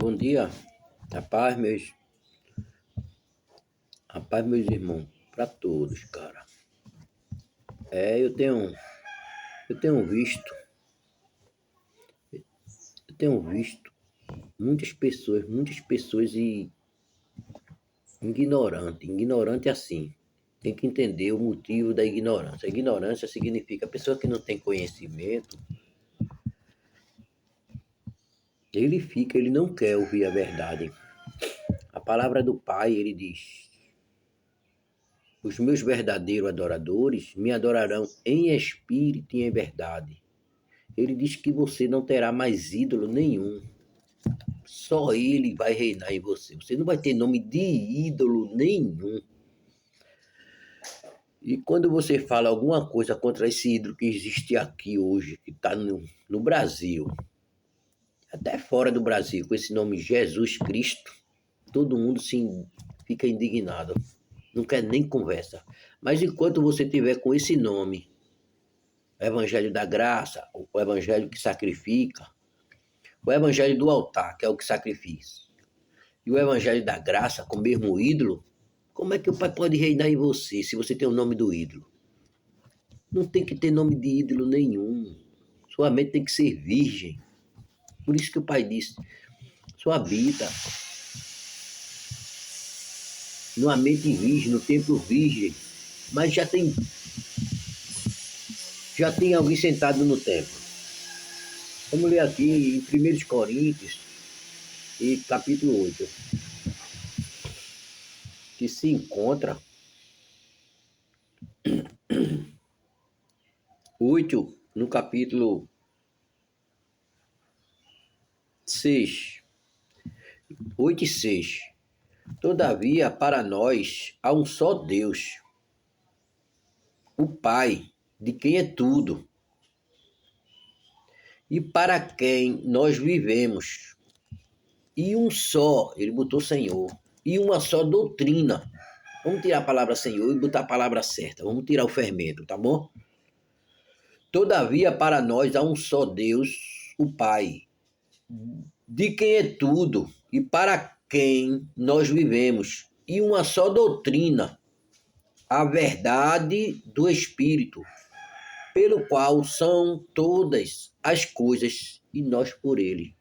Bom dia, a paz, meus irmãos, para todos, cara. Eu tenho visto, eu tenho visto muitas pessoas ignorante assim. Tem que entender o motivo da ignorância. A ignorância significa a pessoa que não tem conhecimento, ele não quer ouvir a verdade. A palavra do Pai, ele diz: os meus verdadeiros adoradores me adorarão em espírito e em verdade. Ele diz que você não terá mais ídolo nenhum. Só ele vai reinar em você. Você não vai ter nome de ídolo nenhum. E quando você fala alguma coisa contra esse ídolo que existe aqui hoje, que está no Brasil, até fora do Brasil, com esse nome Jesus Cristo, todo mundo fica indignado. Não quer nem conversa. Mas enquanto você tiver com esse nome, o Evangelho da Graça, o Evangelho que sacrifica, o Evangelho do altar, que é o que sacrifica, e o Evangelho da Graça, com o mesmo ídolo, como é que o Pai pode reinar em você se você tem o nome do ídolo? Não tem que ter nome de ídolo nenhum. Sua mente tem que ser virgem. Por isso que o Pai disse: só habita numa mente virgem, no templo virgem. Mas já tem alguém sentado no templo. Vamos ler aqui em 1 Coríntios, e capítulo 8, que se encontra 8 no capítulo 6. 8 e 6. Todavia, para nós há um só Deus, o Pai, de quem é tudo, e para quem nós vivemos. E um só, ele botou Senhor, e uma só doutrina. Vamos tirar a palavra Senhor e botar a palavra certa. Vamos tirar o fermento, tá bom? Todavia, para nós há um só Deus, o Pai, de quem é tudo e para quem nós vivemos, e uma só doutrina, a verdade do Espírito, pelo qual são todas as coisas e nós por ele.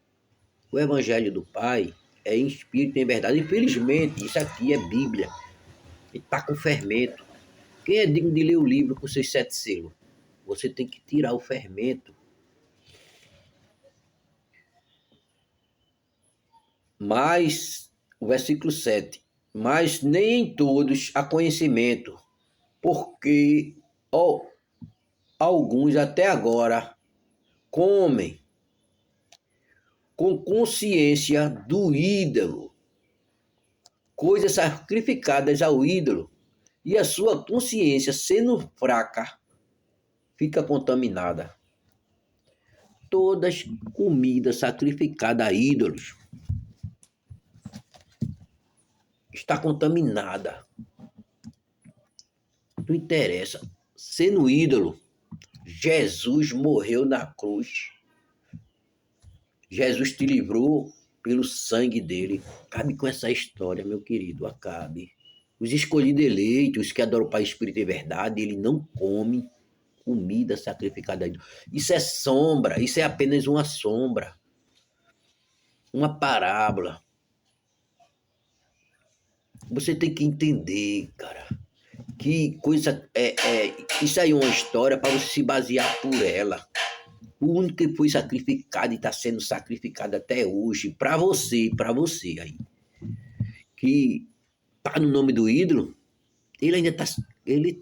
O Evangelho do Pai é em espírito e em verdade. Infelizmente, isso aqui é Bíblia. E está com fermento. Quem é digno de ler o livro com seus 7 selos? Você tem que tirar o fermento. Mas, o versículo 7. Mas nem em todos há conhecimento, porque alguns até agora comem com consciência do ídolo, coisas sacrificadas ao ídolo, e a sua consciência, sendo fraca, fica contaminada. Todas comidas sacrificadas a ídolos está contaminada. Não interessa. Sendo ídolo, Jesus morreu na cruz. Jesus te livrou pelo sangue dele. Acabe com essa história, meu querido, acabe. Os escolhidos eleitos, os que adoram o Pai, Espírito e Verdade, ele não come comida sacrificada a ídolo. Isso é sombra, isso é apenas uma sombra, uma parábola. Você tem que entender, cara, que coisa isso aí é uma história para você se basear por ela. O único que foi sacrificado e está sendo sacrificado até hoje, para você aí, que tá no nome do ídolo, ele ainda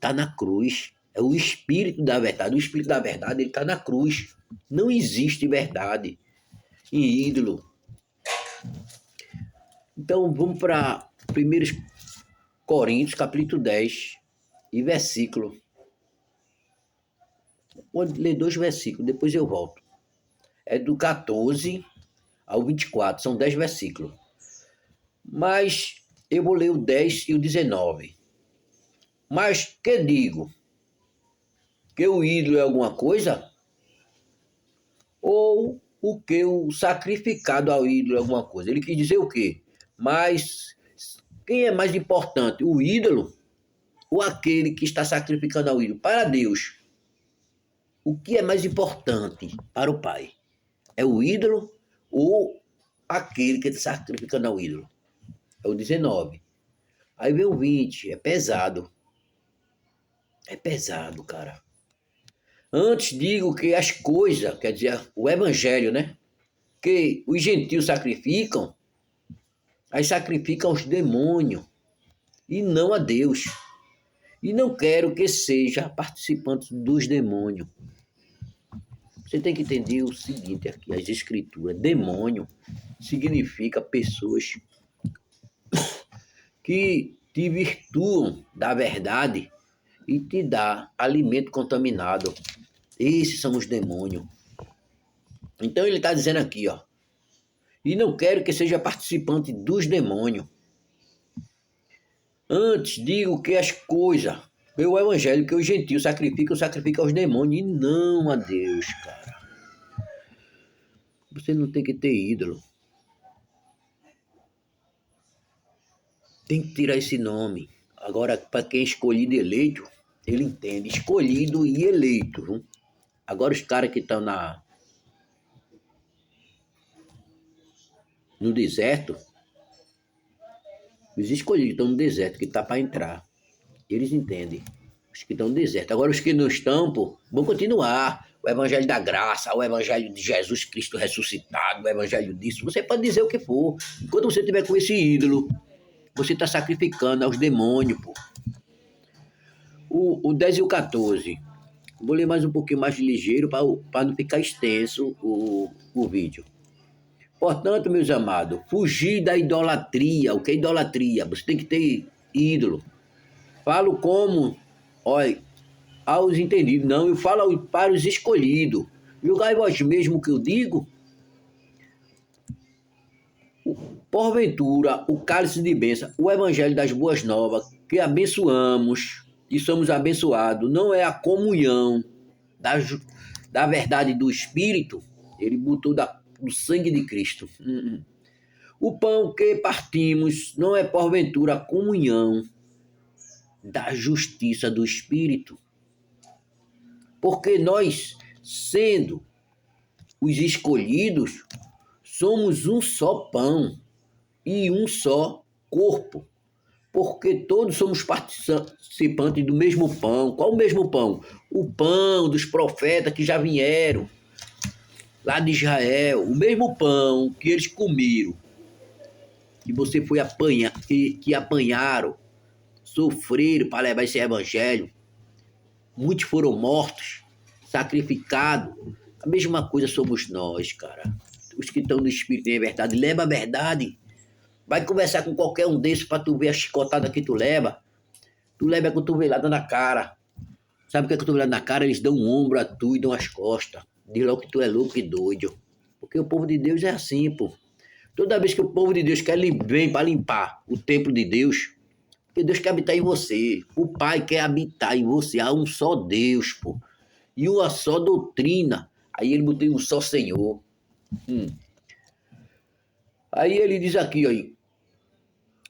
tá na cruz. É o Espírito da Verdade. O Espírito da Verdade, ele está na cruz. Não existe verdade em ídolo. Então, vamos para 1 Coríntios, capítulo 10, e versículo. Vou ler 2 versículos, depois eu volto. É do 14 ao 24, são 10 versículos. Mas eu vou ler o 10 e o 19. Mas que digo? Que o ídolo é alguma coisa? Ou o que o sacrificado ao ídolo é alguma coisa. Ele quis dizer o quê? Mas quem é mais importante, o ídolo ou aquele que está sacrificando ao ídolo? Para Deus, o que é mais importante para o Pai? É o ídolo ou aquele que está sacrificando ao ídolo? É o 19. Aí vem o 20, é pesado. É pesado, cara. Antes digo que as coisas, quer dizer, o evangelho, né? Que os gentios sacrificam, aí sacrificam aos demônios e não a Deus. E não quero que seja participante dos demônios. Você tem que entender o seguinte aqui, as escrituras. Demônio significa pessoas que te virtuam da verdade e te dá alimento contaminado. Esses são os demônios. Então ele está dizendo aqui, ó. E não quero que seja participante dos demônios. Antes digo que as coisas, o evangelho que os gentios sacrificam aos demônios e não a Deus, cara. Você não tem que ter ídolo. Tem que tirar esse nome. Agora, para quem é escolhido e eleito, ele entende. Escolhido e eleito. Viu? Agora os caras que estão no deserto, os escolhidos estão no deserto, que está para entrar. Eles entendem. Os que estão no deserto. Agora os que não estão, pô, vão continuar. O evangelho da graça, o evangelho de Jesus Cristo ressuscitado, o evangelho disso. Você pode dizer o que for. Enquanto você estiver com esse ídolo, você está sacrificando aos demônios, pô. O 10 e o 14. Vou ler mais um pouquinho mais ligeiro para não ficar extenso o vídeo. Portanto, meus amados, fugir da idolatria. O que é idolatria? Você tem que ter ídolo. Falo como, olha, aos entendidos. Não, eu falo para os escolhidos. Julgai vós mesmo o que eu digo. Porventura, o cálice de bênção, o evangelho das boas novas, que abençoamos e somos abençoados, não é a comunhão da verdade do Espírito. Ele botou do sangue de Cristo. O pão que partimos não é porventura a comunhão da justiça do Espírito. Porque nós, sendo os escolhidos, somos um só pão e um só corpo. Porque todos somos participantes do mesmo pão. Qual o mesmo pão? O pão dos profetas que já vieram lá de Israel. O mesmo pão que eles comeram, que você foi apanhar, que apanharam, sofreram para levar esse evangelho. Muitos foram mortos, sacrificados. A mesma coisa somos nós, cara. Os que estão no Espírito em verdade. Leva a verdade. Vai conversar com qualquer um desses para tu ver a chicotada que tu leva. Tu leva a cotovelada na cara. Sabe o que é cotovelada na cara? Eles dão um ombro a tu e dão as costas. Diz logo que tu é louco e doido. Porque o povo de Deus é assim, pô. Toda vez que o povo de Deus vem para limpar o templo de Deus, porque Deus quer habitar em você. O Pai quer habitar em você. Há um só Deus, pô. E uma só doutrina. Aí ele botou um só Senhor. Aí ele diz aqui, ó,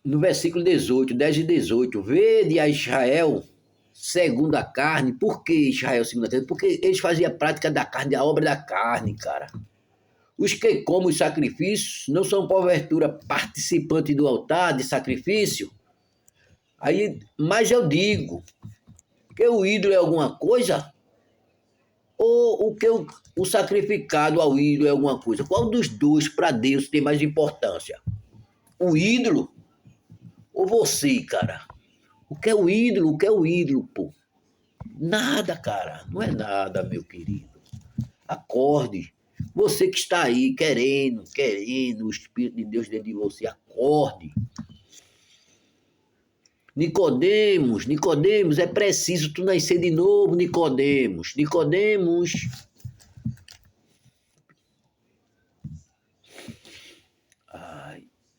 no versículo 18, 10 e 18, vede a Israel segundo a carne. Por que Israel segundo a carne? Porque eles faziam a prática da carne, a obra da carne, cara. Os que comem os sacrifícios não são, porventura, participantes do altar de sacrifício. Aí, mas eu digo que o ídolo é alguma coisa ou o que o sacrificado ao ídolo é alguma coisa? Qual dos dois para Deus tem mais importância? O ídolo ou você, cara? O que é o ídolo? O que é o ídolo, pô? Nada, cara. Não é nada, meu querido. Acorde. Você que está aí querendo o Espírito de Deus dentro de você, acorde. Nicodemos, é preciso tu nascer de novo, Nicodemos.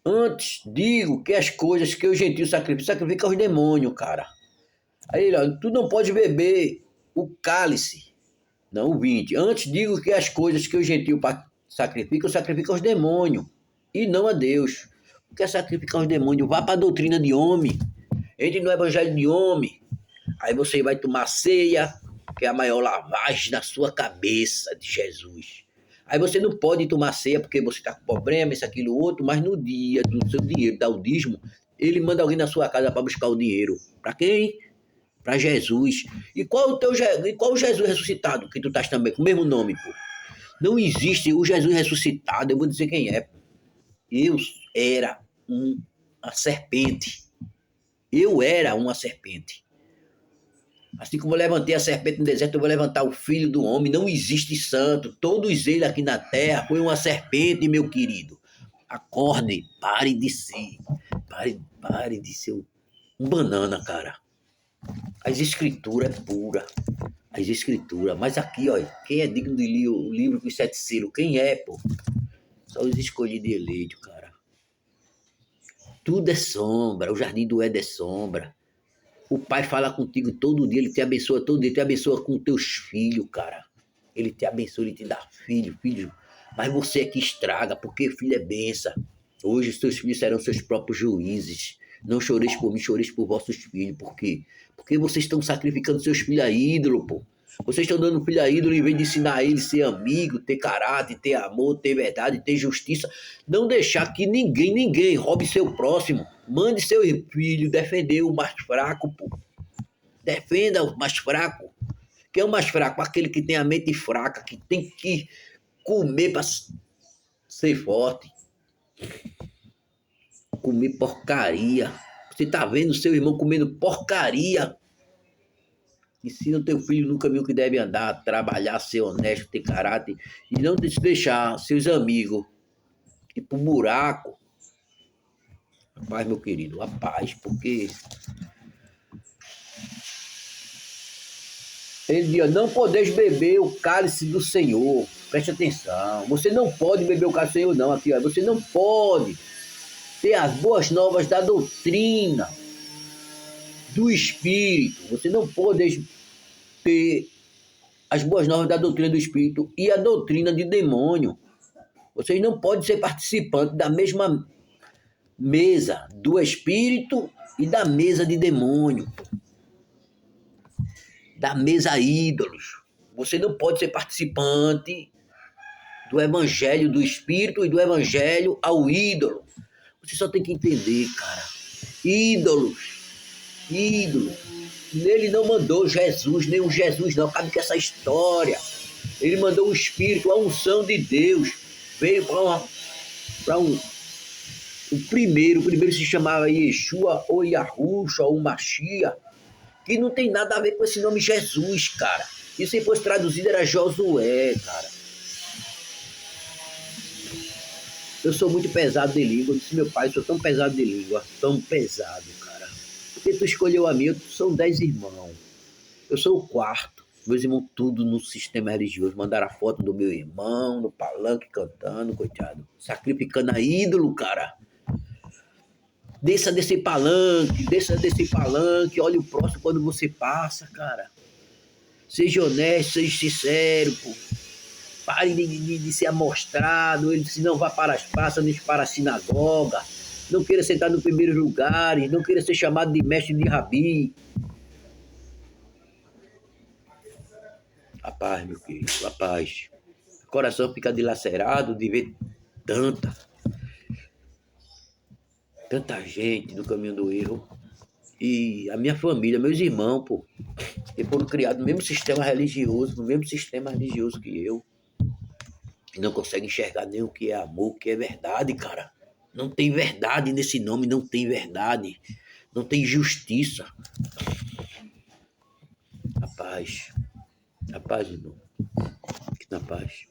Antes digo que as coisas que os gentios sacrificam aos demônios, cara. Aí ele, ó, tu não pode beber o cálice. Não, o 20. Antes digo que as coisas que os gentios sacrifica aos demônios e não a Deus. Quer sacrificar aos demônios, vá para a doutrina de homem, entre no evangelho de homem, aí você vai tomar ceia, que é a maior lavagem na sua cabeça de Jesus. Aí você não pode tomar ceia porque você está com problema, isso, aquilo, outro, mas no dia do seu dinheiro, da dízimo, ele manda alguém na sua casa para buscar o dinheiro. Para quem? Para Jesus. E qual o Jesus ressuscitado que tu estás também, com o mesmo nome, pô? Não existe o Jesus ressuscitado, eu vou dizer quem é. Eu era uma serpente. Eu era uma serpente. Assim como eu levantei a serpente no deserto, eu vou levantar o filho do homem. Não existe santo. Todos eles aqui na terra foi uma serpente, meu querido. Acorde, pare de ser. Pare de ser um banana, cara. As escrituras é pura. As escrituras. Mas aqui, ó, quem é digno de ler o livro dos 7 selos? Quem é, pô? Só os escolhidos e eleitos, cara. Tudo é sombra. O jardim do Éden é sombra. O pai fala contigo todo dia, ele te abençoa todo dia, te abençoa com teus filhos, cara. Ele te abençoa, ele te dá filho. Mas você é que estraga, porque filho é benção. Hoje os teus filhos serão seus próprios juízes. Não choreis por mim, choreis por vossos filhos. Por quê? Porque vocês estão sacrificando seus filhos a ídolo, pô. Vocês estão dando filho a ídolo em vez de ensinar ele a ser amigo, ter caráter, ter amor, ter verdade, ter justiça. Não deixar que ninguém roube seu próximo. Mande seu filho defender o mais fraco, pô. Defenda o mais fraco. Quem é o mais fraco? Aquele que tem a mente fraca, que tem que comer para ser forte. Comer porcaria. Você tá vendo seu irmão comendo porcaria. Ensina o teu filho no caminho que deve andar, trabalhar, ser honesto, ter caráter e não deixar seus amigos ir pro buraco. A paz, meu querido, a paz, porque ele diz, não podeis beber o cálice do Senhor. Preste atenção. Você não pode beber o cálice do Senhor, não. Aqui, ó. Você não pode ter as boas novas da doutrina do Espírito. Você não pode ter as boas novas da doutrina do Espírito e a doutrina de demônio. Vocês não podem ser participantes da mesma mesa do Espírito e da mesa de demônio. Da mesa ídolos. Você não pode ser participante do evangelho do Espírito e do evangelho ao ídolo. Você só tem que entender, cara. Ídolos. Ele não mandou Jesus, nem o Jesus não. Cabe com essa história. Ele mandou o Espírito, a unção de Deus. Veio para o primeiro se chamava Yeshua ou Yahusha ou Machia, que não tem nada a ver com esse nome Jesus, cara. E se fosse traduzido era Josué, cara. Eu sou muito pesado de língua. Eu disse, meu pai, eu sou tão pesado de língua. Tão pesado, cara. Porque tu escolheu a mim, são 10 irmãos. Eu sou o quarto. Meus irmãos tudo no sistema religioso. Mandaram a foto do meu irmão, no palanque, cantando, coitado. Sacrificando a ídolo, cara. Desça desse palanque. Olha o próximo quando você passa, cara. Seja honesto, seja sincero, pô. Pare de ser amostrado. Ele disse, não vá para as praças, nem para a sinagoga. Não queira sentar nos primeiros lugares. Não queira ser chamado de mestre de rabi. A paz, meu querido, a paz. O coração fica dilacerado de ver tanta gente no caminho do erro. E a minha família, meus irmãos, pô, eles foram criados no mesmo sistema religioso que eu. E não conseguem enxergar nem o que é amor, o que é verdade, cara. Não tem verdade nesse nome, não tem verdade. Não tem justiça. A paz, irmão. Fique na paz.